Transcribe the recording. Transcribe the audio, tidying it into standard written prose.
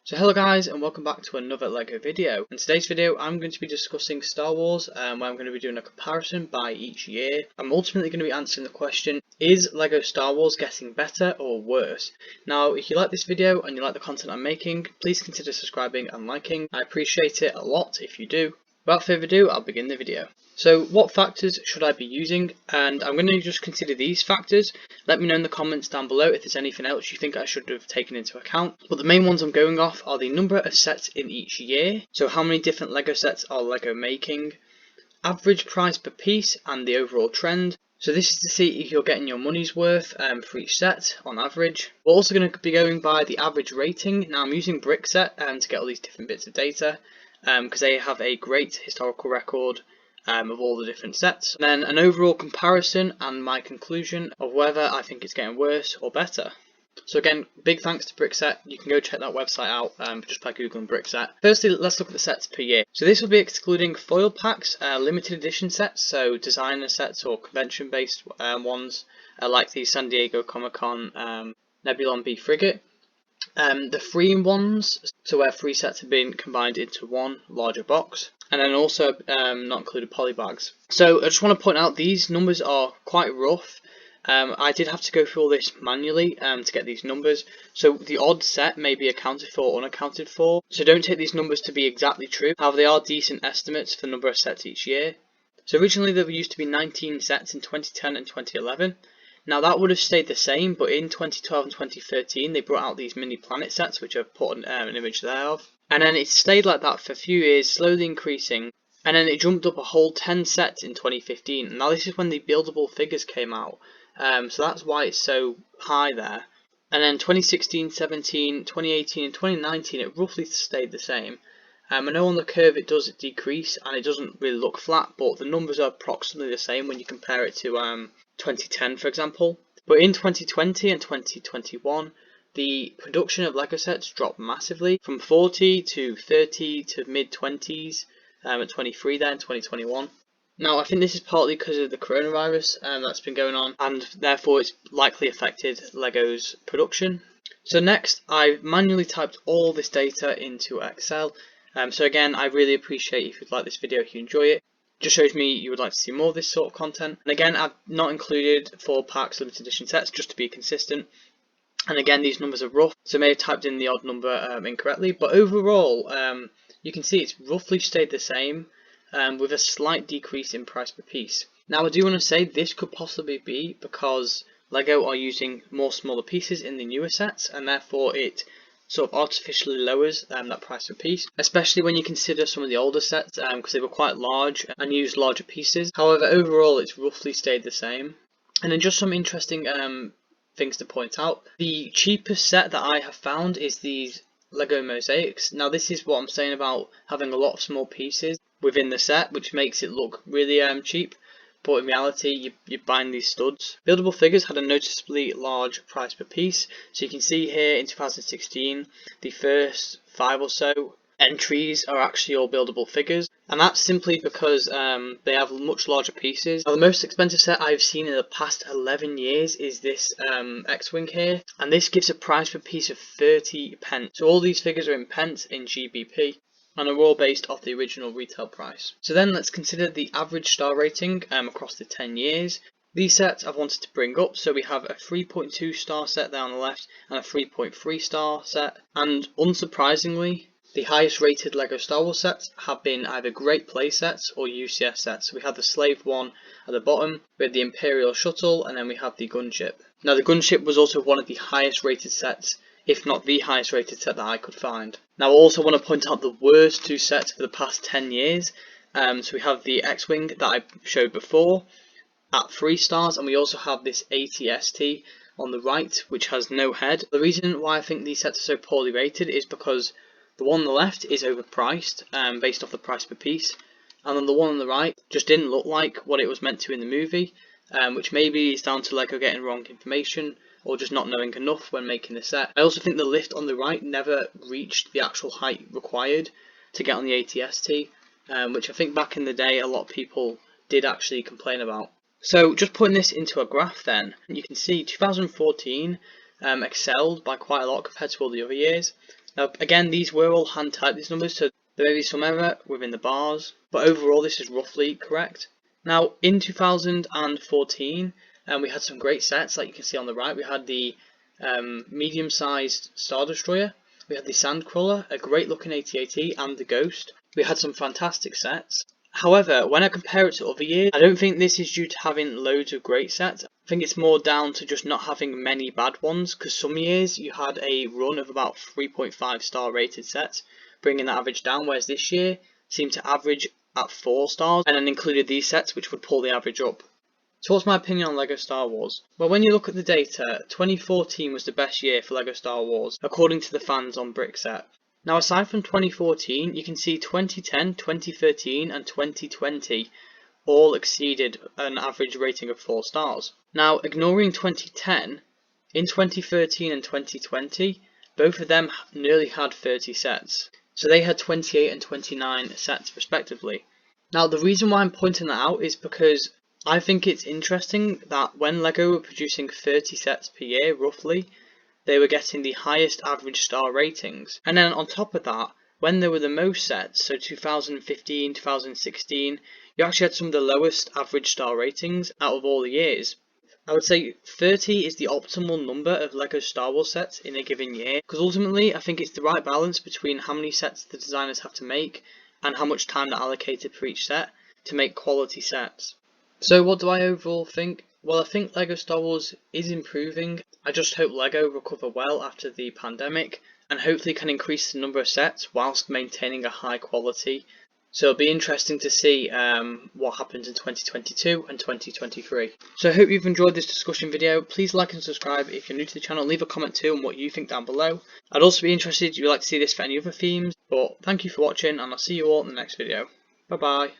So hello guys, and welcome back to another LEGO video. In today's video I'm going to be discussing Star Wars, where I'm going to be doing a comparison by each year. I'm ultimately going to be answering the question, is LEGO Star Wars getting better or worse? Now if you like this video and you like the content I'm making, please consider subscribing and liking. I appreciate it a lot if you do. Without further ado, I'll begin the video. So what factors should I be using? And I'm going to just consider these factors. Let me know in the comments down below if there's anything else you think I should have taken into account. But the main ones I'm going off are the number of sets in each year. So how many different LEGO sets are LEGO making? Average price per piece and the overall trend. So this is to see if you're getting your money's worth for each set on average. We're also going to be going by the average rating. Now I'm using Brickset to get all these different bits of data because they have a great historical record of all the different sets. And then an overall comparison and my conclusion of whether I think it's getting worse or better. So again, big thanks to Brickset. You can go check that website out just by googling Brickset. Firstly, let's look at the sets per year. So this will be excluding foil packs, limited edition sets, so designer sets or convention based ones like the San Diego Comic-Con Nebulon B frigate. The free ones, so where 3 sets have been combined into one larger box, and then also not included polybags. So I just want to point out these numbers are quite rough. I did have to go through all this manually to get these numbers, so the odd set may be accounted for or unaccounted for, so don't take these numbers to be exactly true. However, they are decent estimates for the number of sets each year. So originally there used to be 19 sets in 2010 and 2011. Now that would have stayed the same, but in 2012 and 2013 they brought out these mini planet sets, which I've put an image there of. And then it stayed like that for a few years, slowly increasing, and then it jumped up a whole 10 sets in 2015. Now this is when the buildable figures came out, so that's why it's so high there. And then 2016, 17, 2018 and 2019 it roughly stayed the same. I know on the curve it does decrease and it doesn't really look flat, but the numbers are approximately the same when you compare it to 2010 for example. But in 2020 and 2021 the production of LEGO sets dropped massively from 40 to 30 to mid 20s at 23 there in 2021. Now I think this is partly because of the coronavirus that's been going on, and therefore it's likely affected LEGO's production. So next I've manually typed all this data into Excel. So again, I really appreciate if you'd like this video, if you enjoy it. Just shows me you would like to see more of this sort of content. And again, I've not included 4 packs limited edition sets just to be consistent. And again, these numbers are rough, so I may have typed in the odd number incorrectly. But overall, you can see it's roughly stayed the same with a slight decrease in price per piece. Now I do want to say this could possibly be because LEGO are using more smaller pieces in the newer sets, and therefore it sort of artificially lowers that price per piece, especially when you consider some of the older sets because they were quite large and used larger pieces. However, overall it's roughly stayed the same. And then just some interesting things to point out. The cheapest set that I have found is these LEGO mosaics. Now this is what I'm saying about having a lot of small pieces within the set, which makes it look really cheap. But in reality, you're buying these studs. Buildable figures had a noticeably large price per piece. So you can see here in 2016, the first 5 or so entries are actually all buildable figures. And that's simply because they have much larger pieces. Now the most expensive set I've seen in the past 11 years is this X-Wing here. And this gives a price per piece of 30 pence. So all these figures are in pence in GBP. And are all based off the original retail price. So then let's consider the average star rating across the 10 years. These sets I've wanted to bring up, so we have a 3.2 star set there on the left and a 3.3 star set. And unsurprisingly, the highest rated LEGO Star Wars sets have been either Great Play sets or UCS sets. So we have the Slave one at the bottom, we have the Imperial Shuttle, and then we have the Gunship. Now the Gunship was also one of the highest rated sets, if not the highest rated set that I could find. Now I also want to point out the worst 2 sets for the past 10 years. So we have the X-Wing that I showed before at 3 stars, and we also have this AT-ST on the right, which has no head. The reason why I think these sets are so poorly rated is because the one on the left is overpriced based off the price per piece, and then the one on the right just didn't look like what it was meant to in the movie, which maybe is down to LEGO getting wrong information or just not knowing enough when making the set. I also think the lift on the right never reached the actual height required to get on the AT-ST, which I think back in the day a lot of people did actually complain about. So just putting this into a graph then, you can see 2014 excelled by quite a lot compared to all the other years. Now again, these were all hand typed, these numbers, so there may be some error within the bars, but overall this is roughly correct. Now in 2014 we had some great sets, like you can see on the right. We had the medium sized Star Destroyer, we had the Sandcrawler, a great looking AT-AT, and the Ghost. We had some fantastic sets. However, when I compare it to other years, I don't think this is due to having loads of great sets. I think it's more down to just not having many bad ones, because some years you had a run of about 3.5 star rated sets, bringing that average down, whereas this year seemed to average at 4 stars, and then included these sets which would pull the average up. So what's my opinion on LEGO Star Wars? Well, when you look at the data, 2014 was the best year for LEGO Star Wars, according to the fans on Brickset. Now aside from 2014, you can see 2010, 2013 and 2020 all exceeded an average rating of 4 stars. Now ignoring 2010, in 2013 and 2020, both of them nearly had 30 sets. So they had 28 and 29 sets respectively. Now the reason why I'm pointing that out is because I think it's interesting that when LEGO were producing 30 sets per year roughly, they were getting the highest average star ratings. And then on top of that, when there were the most sets, so 2015, 2016, you actually had some of the lowest average star ratings out of all the years. I would say 30 is the optimal number of LEGO Star Wars sets in a given year, because ultimately I think it's the right balance between how many sets the designers have to make and how much time they're allocated for each set to make quality sets. So what do I overall think? Well, I think LEGO Star Wars is improving. I just hope LEGO recover well after the pandemic and hopefully can increase the number of sets whilst maintaining a high quality. So it'll be interesting to see what happens in 2022 and 2023. So I hope you've enjoyed this discussion video. Please like and subscribe if you're new to the channel. Leave a comment too on what you think down below. I'd also be interested if you'd like to see this for any other themes. But thank you for watching, and I'll see you all in the next video. Bye bye.